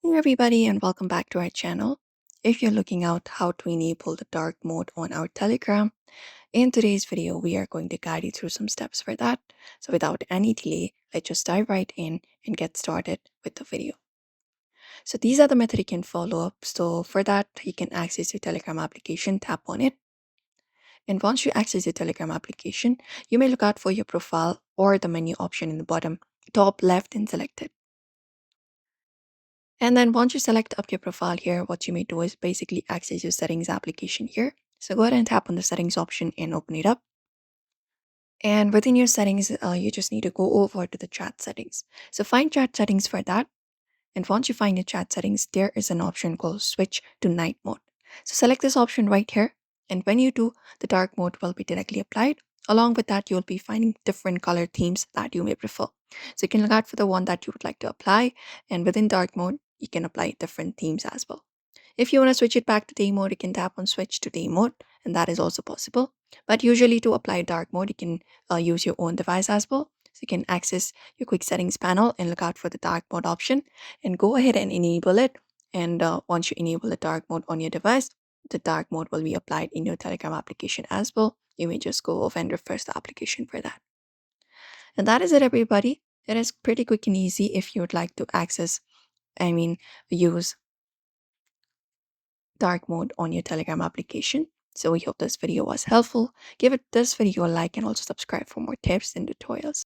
Hey everybody and welcome back to our channel. If you're looking out how to enable the dark mode on our Telegram, in today's video we are going to guide you through some steps for that. So without any delay, let's just dive right in and get started with the video. So these are the methods you can follow up. So for that, you can access your Telegram application, tap on it. And once you access your Telegram application, you may look out for your profile or the menu option in the bottom top left and select it. And then once you select up your profile here, what you may do is basically access your settings application here. So go ahead and tap on the settings option and open it up. And within your settings, you just need to go over to the chat settings. So find chat settings for that. And once you find your chat settings, there is an option called switch to night mode. So select this option right here. And when you do, the dark mode will be directly applied. Along with that, you'll be finding different color themes that you may prefer. So you can look out for the one that you would like to apply. And within dark mode, you can apply different themes as well. If you want to switch it back to day mode, you can tap on switch to day mode, and that is also possible. But usually to apply dark mode, you can use your own device as well. So you can access your quick settings panel and look out for the dark mode option and go ahead and enable it. And once you enable the dark mode on your device, the dark mode will be applied in your Telegram application as well. You may just go off and refresh the application for that. And that is it, everybody. It is pretty quick and easy if you would like to use dark mode on your Telegram application. So we hope this video was helpful. Give this video a like and also subscribe for more tips and tutorials.